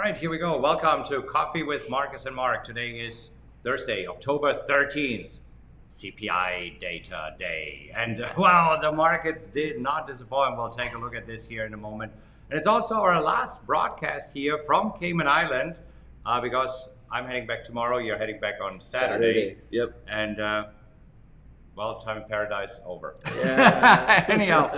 right, here we go. Welcome to Coffee with Markus and Mark. Today is Thursday, October 13th, CPI data day. And wow, the markets did not disappoint. We'll take a look at this here in a moment. And it's also our last broadcast here from Cayman Island because I'm heading back tomorrow. You're heading back on Saturday. Yep. And well, time in paradise over. Yeah. Anyhow,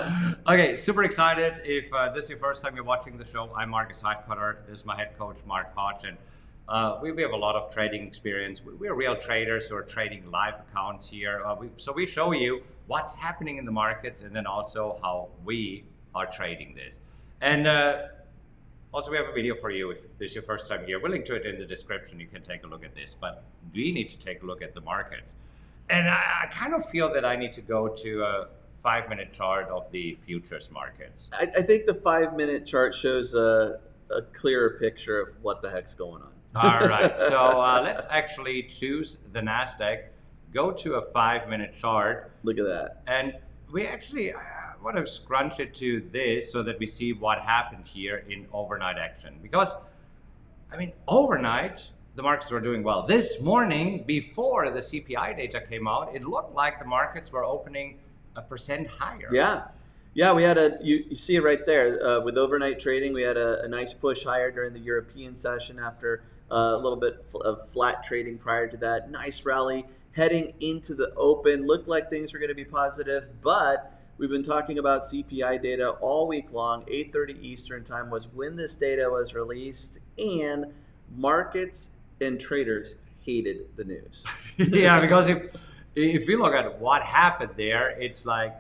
okay, super excited. If this is your first time you're watching the show, I'm Markus Heitkoetter. This is my head coach, Markus. And we have a lot of trading experience. We're real traders who are trading live accounts here. So we show you what's happening in the markets and then also how we are trading this. And also we have a video for you if this is your first time here. We'll link to it in the description. You can take a look at this. But we need to take a look at the markets. And I kind of feel that I need to go to a 5-minute chart of the futures markets. I think the 5-minute chart shows a clearer picture of what the heck's going on. All right, so let's actually choose the Nasdaq, go to a 5-minute chart. Look at that. And we actually want to scrunch it to this so that we see what happened here in overnight action. Because, I mean, overnight, the markets were doing well. This morning, before the CPI data came out, it looked like the markets were opening 1% higher. Yeah, we had you see it right there. With overnight trading, we had a nice push higher during the European session after a little bit of flat trading prior to that. Nice rally heading into the open. Looked like things were going to be positive, but we've been talking about CPI data all week long. 8:30 Eastern time was when this data was released, and markets and traders hated the news. Yeah, because if you look at what happened there, it's like,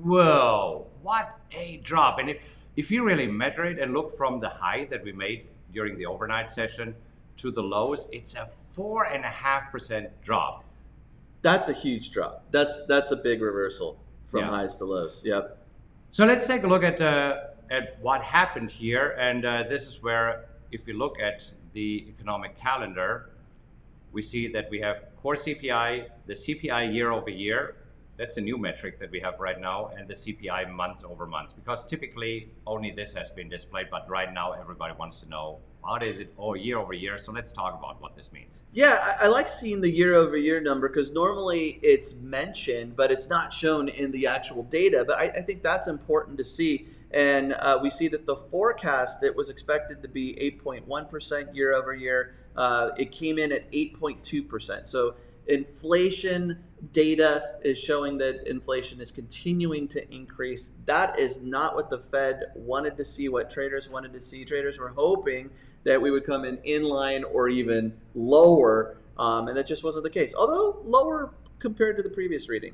whoa, what a drop. And if you really measure it and look from the high that we made during the overnight session to the lows, it's a 4.5% drop. That's a huge drop. That's a big reversal from highs to lows. Yep. So let's take a look at what happened here. And this is where, if you look at the economic calendar, we see that we have core CPI, the CPI year over year. That's a new metric that we have right now, and the CPI months over months, because typically only this has been displayed, but right now everybody wants to know what is it year over year. So let's talk about what this means. Yeah, I like seeing the year over year number because normally it's mentioned, but it's not shown in the actual data. But I think that's important to see. And we see that the forecast, it was expected to be 8.1% year over year. It came in at 8.2%. So inflation data is showing that inflation is continuing to increase. That is not what the Fed wanted to see, what traders wanted to see. Traders were hoping that we would come in line or even lower, and that just wasn't the case. Although lower compared to the previous reading.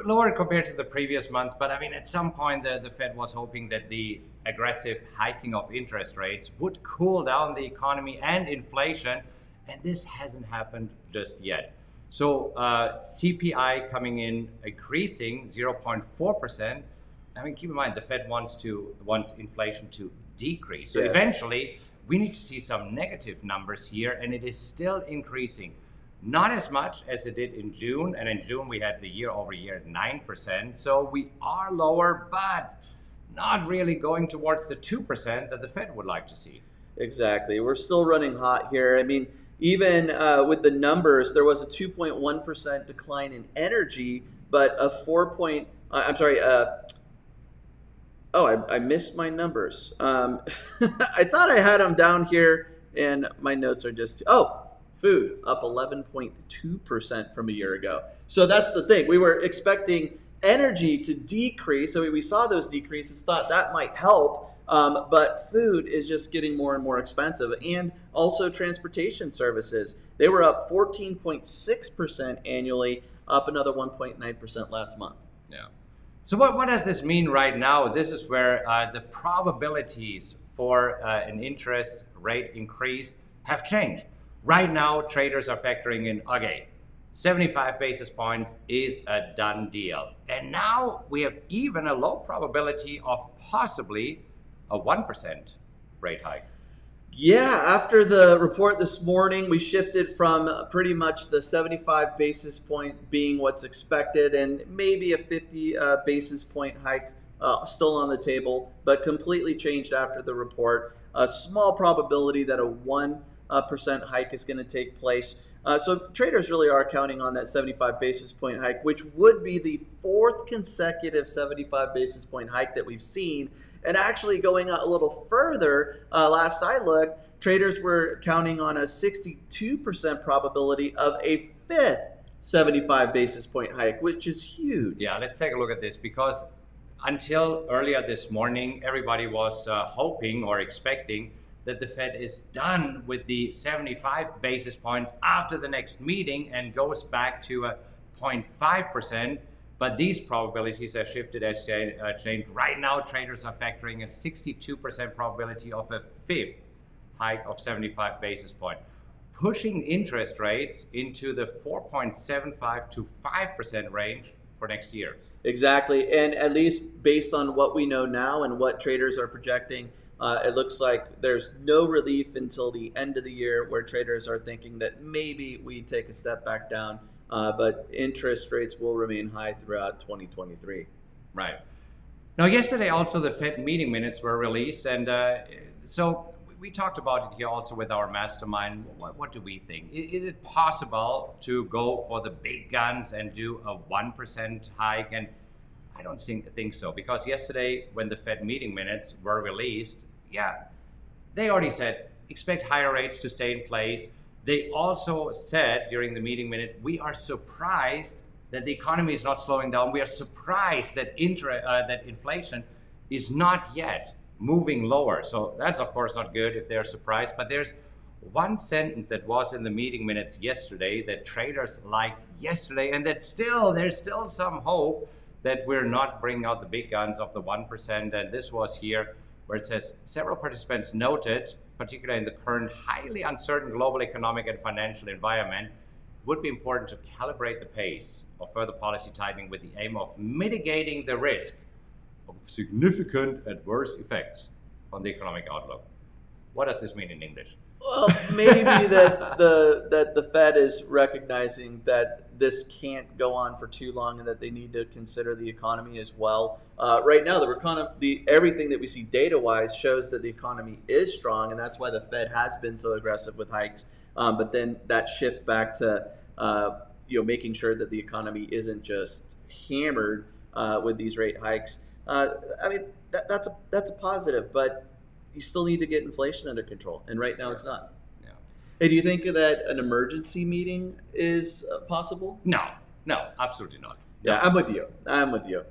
Lower compared to the previous months, but I mean, at some point the Fed was hoping that the aggressive hiking of interest rates would cool down the economy and inflation, and this hasn't happened just yet. So CPI coming in increasing 0.4%. I mean, keep in mind the Fed wants inflation to decrease. So eventually we need to see some negative numbers here, and it is still increasing. Not as much as it did in June, and in June we had the year over year at 9%. So we are lower, but not really going towards the 2% that the Fed would like to see. Exactly. We're still running hot here. I mean, even with the numbers, there was a 2.1% decline in energy, but a I missed my numbers. I thought I had them down here, and my notes are just, food up 11.2% from a year ago. So that's the thing. We were expecting energy to decrease. So we saw those decreases, thought that might help. But food is just getting more and more expensive. And also transportation services. They were up 14.6% annually, up another 1.9% last month. Yeah. So what does this mean right now? This is where the probabilities for an interest rate increase have changed. Right now, traders are factoring in, 75 basis points is a done deal. And now we have even a low probability of possibly a 1% rate hike. Yeah, after the report this morning, we shifted from pretty much the 75 basis point being what's expected and maybe a 50 basis point hike still on the table, but completely changed after the report. A small probability that a 1% hike is going to take place. So traders really are counting on that 75 basis point hike, which would be the fourth consecutive 75 basis point hike that we've seen. And actually going a little further, last I looked, traders were counting on a 62% probability of a fifth 75 basis point hike, which is huge. Yeah, let's take a look at this, because until earlier this morning, everybody was hoping or expecting that the Fed is done with the 75 basis points after the next meeting and goes back to a 0.5%. But these probabilities have shifted as changed. Right now, traders are factoring a 62% probability of a fifth hike of 75 basis point, pushing interest rates into the 4.75 to 5% range for next year. Exactly. And at least based on what we know now and what traders are projecting, it looks like there's no relief until the end of the year, where traders are thinking that maybe we take a step back down, but interest rates will remain high throughout 2023. Right. Now, yesterday also the Fed meeting minutes were released, and so we talked about it here also with our mastermind. What do we think? Is it possible to go for the big guns and do a 1% hike? And I don't think so, because yesterday when the Fed meeting minutes were released, they already said expect higher rates to stay in place. They also said during the meeting minute, we are surprised that the economy is not slowing down. We are surprised that inflation is not yet moving lower. So that's of course not good if they're surprised, but there's one sentence that was in the meeting minutes yesterday that traders liked yesterday, and that there's still some hope that we're not bringing out the big guns of the 1%. And this was here where it says, several participants noted, particularly in the current highly uncertain global economic and financial environment, it would be important to calibrate the pace of further policy tightening with the aim of mitigating the risk of significant adverse effects on the economic outlook. What does this mean in English? Well, maybe that the Fed is recognizing that this can't go on for too long, and that they need to consider the economy as well. Right now, everything that we see data-wise shows that the economy is strong, and that's why the Fed has been so aggressive with hikes. But then that shift back to making sure that the economy isn't just hammered with these rate hikes. That's a positive, but you still need to get inflation under control, and right now it's not. Yeah. Hey, do you think that an emergency meeting is possible? No, absolutely not. Yeah, I'm with you.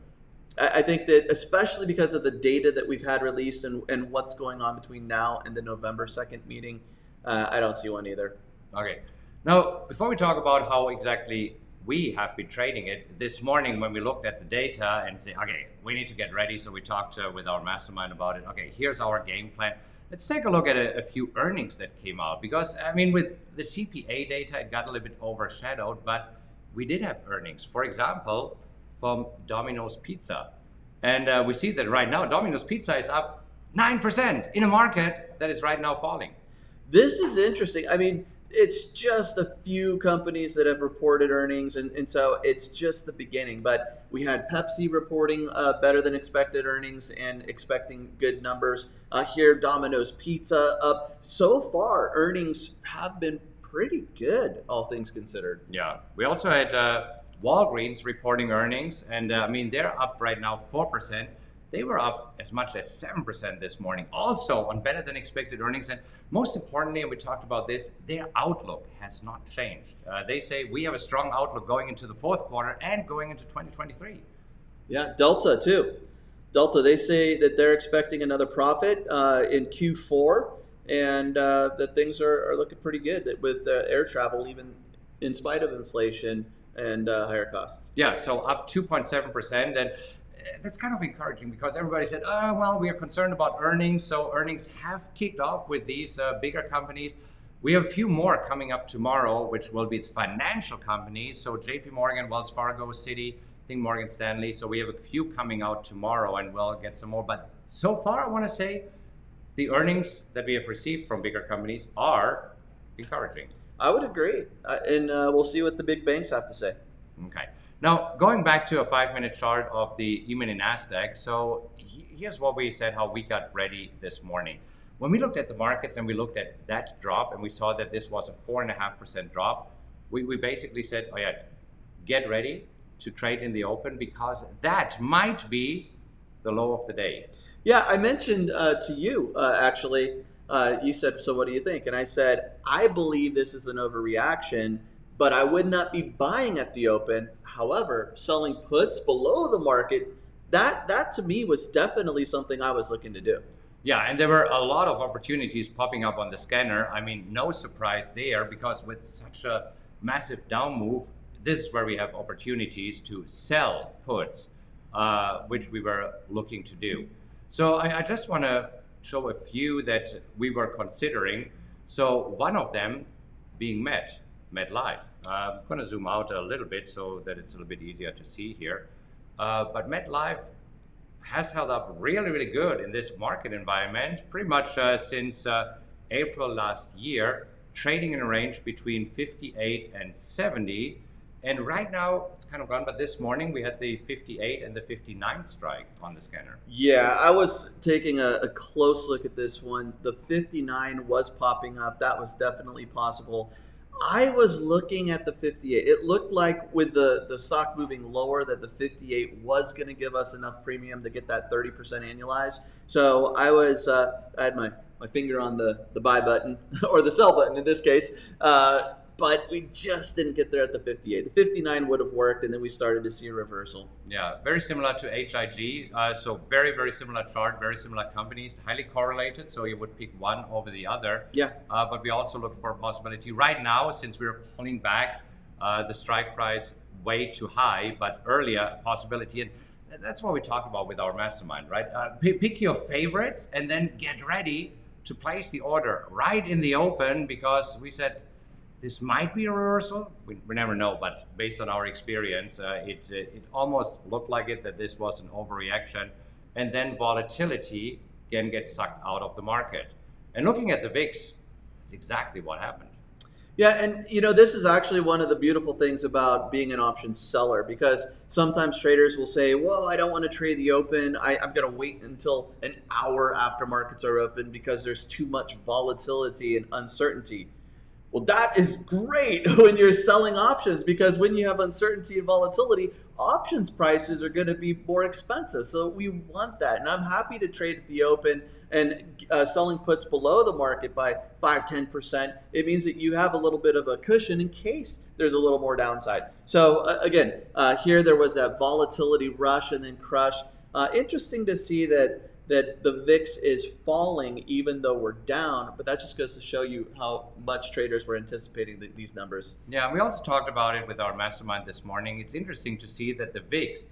I think that especially because of the data that we've had released and what's going on between now and the November 2nd meeting, I don't see one either. Okay. Now, before we talk about how exactly we have been trading it, this morning when we looked at the data and say, okay, we need to get ready. So we talked with our mastermind about it. Okay, here's our game plan. Let's take a look at a few earnings that came out, because with the CPI data, it got a little bit overshadowed, but we did have earnings. For example, from Domino's Pizza. And we see that right now, Domino's Pizza is up 9% in a market that is right now falling. This is interesting. It's just a few companies that have reported earnings, and so it's just the beginning. But we had Pepsi reporting better than expected earnings and expecting good numbers. Here, Domino's Pizza up. So far, earnings have been pretty good, all things considered. Yeah. We also had Walgreens reporting earnings, and they're up right now 4%. They were up as much as 7% this morning, also on better than expected earnings. And most importantly, and we talked about this, their outlook has not changed. They say we have a strong outlook going into the fourth quarter and going into 2023. Yeah, Delta too. They say that they're expecting another profit in Q4, and that things are looking pretty good with air travel, even in spite of inflation and higher costs. Yeah, so up 2.7%. And that's kind of encouraging, because everybody said, we are concerned about earnings. So earnings have kicked off with these bigger companies. We have a few more coming up tomorrow, which will be financial companies. So JP Morgan, Wells Fargo, Citi, I think Morgan Stanley. So we have a few coming out tomorrow, and we'll get some more. But so far, I want to say the earnings that we have received from bigger companies are encouraging. I would agree. And we'll see what the big banks have to say. Okay. Now, going back to a 5-minute chart of the E-mini Nasdaq, so here's what we said, how we got ready this morning. When we looked at the markets and we looked at that drop and we saw that this was a 4.5% drop, we basically said, oh yeah, get ready to trade in the open because that might be the low of the day. Yeah, I mentioned to you, actually, you said, so what do you think? And I said, I believe this is an overreaction, but I would not be buying at the open. However, selling puts below the market, that to me was definitely something I was looking to do. Yeah, and there were a lot of opportunities popping up on the scanner. I mean, no surprise there because with such a massive down move, this is where we have opportunities to sell puts, which we were looking to do. So I just want to show a few that we were considering. So one of them being MetLife. I'm going to zoom out a little bit so that it's a little bit easier to see here. But MetLife has held up really, really good in this market environment, pretty much since April last year, trading in a range between 58 and 70. And right now it's kind of gone, but this morning we had the 58 and the 59 strike on the scanner. Yeah, I was taking a close look at this one. The 59 was popping up. That was definitely possible. I was looking at the 58. It looked like with the stock moving lower that the 58 was going to give us enough premium to get that 30% annualized. So I was I had my finger on the buy button or the sell button in this case. But we just didn't get there at the 58. The 59 would have worked, and then we started to see a reversal. Yeah, very similar to HIG. So very, very similar chart, very similar companies, highly correlated. So you would pick one over the other. Yeah. But we also look for a possibility. Right now, since we're pulling back the strike price way too high, but earlier a possibility. And that's what we talk about with our mastermind, right? Pick your favorites and then get ready to place the order right in the open because we said, this might be a reversal. We never know, but based on our experience, it almost looked like it that this was an overreaction, and then volatility can get sucked out of the market. And looking at the VIX, that's exactly what happened. Yeah, and this is actually one of the beautiful things about being an options seller because sometimes traders will say, "Well, I don't want to trade the open. I'm going to wait until an hour after markets are open because there's too much volatility and uncertainty." Well, that is great when you're selling options because when you have uncertainty and volatility, options prices are going to be more expensive. So we want that. And I'm happy to trade at the open and selling puts below the market by 5-10%. It means that you have a little bit of a cushion in case there's a little more downside. So again, here there was that volatility rush and then crush. Interesting to see that the VIX is falling even though we're down, but that just goes to show you how much traders were anticipating these numbers. Yeah, we also talked about it with our mastermind this morning. It's interesting to see that the VIX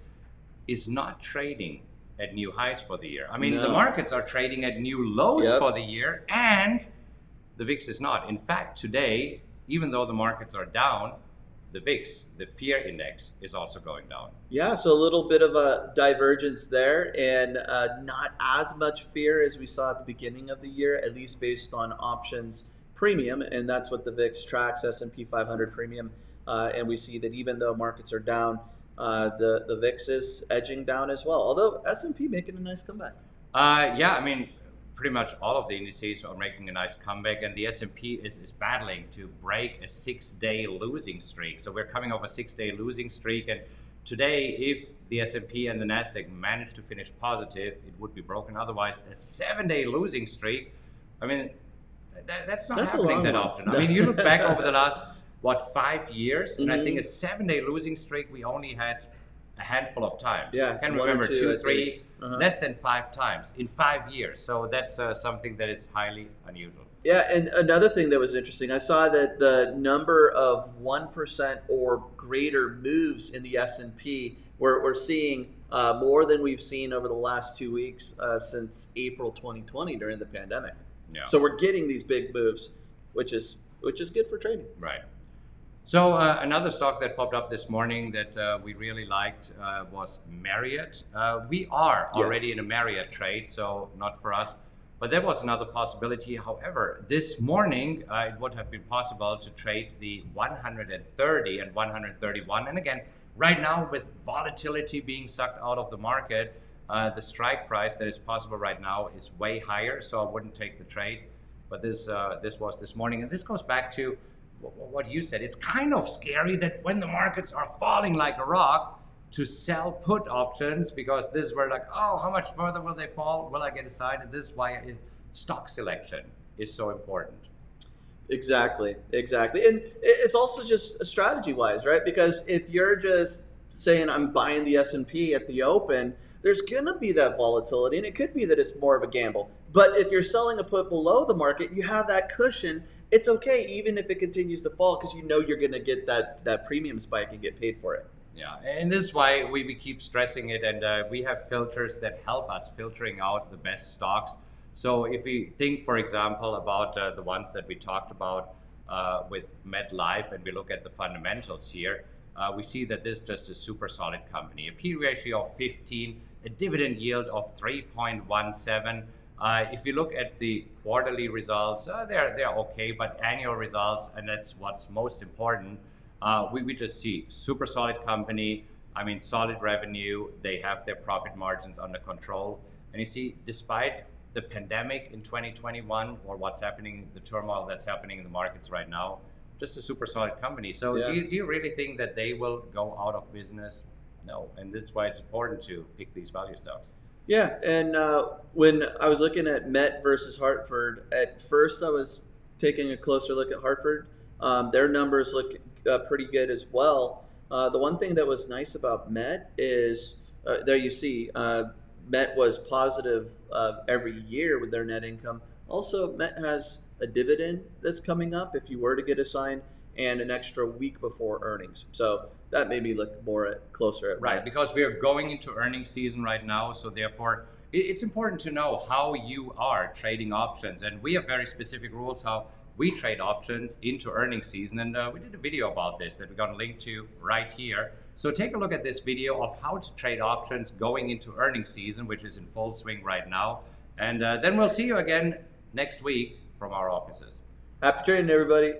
is not trading at new highs for the year. I mean, the markets are trading at new lows for the year, and the VIX is not. In fact, today, even though the markets are down, the VIX, the fear index, is also going down. Yeah, so a little bit of a divergence there and not as much fear as we saw at the beginning of the year, at least based on options premium, and that's what the VIX tracks, S&P 500 premium. And we see that even though markets are down, the VIX is edging down as well, although S&P making a nice comeback. Yeah, I mean, pretty much all of the indices are making a nice comeback, and the S&P is battling to break a 6-day losing streak. So we're coming off a 6-day losing streak, and today, if the S&P and the Nasdaq manage to finish positive, it would be broken. Otherwise, a 7-day losing streak, I mean, that's not happening that often. I mean, you look back over the last, 5 years, and I think a 7-day losing streak we only had a handful of times. Yeah, I can remember 2, 3, less than 5 times in 5 years. So that's something that is highly unusual. Yeah, and another thing that was interesting, I saw that the number of 1% or greater moves in the S&P, we're seeing more than we've seen over the last 2 weeks since April 2020 during the pandemic. Yeah. So we're getting these big moves, which is good for trading. Right. So another stock that popped up this morning that we really liked was Marriott. We are already in a Marriott trade, so not for us. But there was another possibility. However, this morning it would have been possible to trade the 130 and 131. And again, right now, with volatility being sucked out of the market, the strike price that is possible right now is way higher, so I wouldn't take the trade. But this was this morning, and this goes back to what you said. It's kind of scary that when the markets are falling like a rock, to sell put options, because this is where like, oh, how much further will they fall? Will I get a side? And this is why stock selection is so important. Exactly. And it's also just strategy-wise, right? Because if you're just saying I'm buying the S&P at the open, there's going to be that volatility, and it could be that it's more of a gamble. But if you're selling a put below the market, you have that cushion. It's okay, even if it continues to fall, because you know you're going to get that premium spike and get paid for it. Yeah, and this is why we keep stressing it, and we have filters that help us filtering out the best stocks. So if we think, for example, about the ones that we talked about with MetLife, and we look at the fundamentals here, we see that this is just a super solid company. A P ratio of 15, a dividend yield of 3.17. If you look at the quarterly results, they're okay, but annual results, and that's what's most important, we just see super solid company. I mean, solid revenue. They have their profit margins under control. And you see, despite the pandemic in 2021 or what's happening, the turmoil that's happening in the markets right now, just a super solid company. So do you really think that they will go out of business? No. And that's why it's important to pick these value stocks. Yeah, and when I was looking at Met versus Hartford, at first I was taking a closer look at Hartford. Their numbers look pretty good as well. The one thing that was nice about Met is, there you see, Met was positive every year with their net income. Also, Met has a dividend that's coming up if you were to get assigned, and an extra week before earnings. So that made me look more closer at right, Met. because we are going into earnings season right now. So therefore, it's important to know how you are trading options. And we have very specific rules how we trade options into earnings season. And we did a video about this that we're going to link to right here. So take a look at this video of how to trade options going into earnings season, which is in full swing right now. And then we'll see you again next week from our offices. Happy trading, everybody.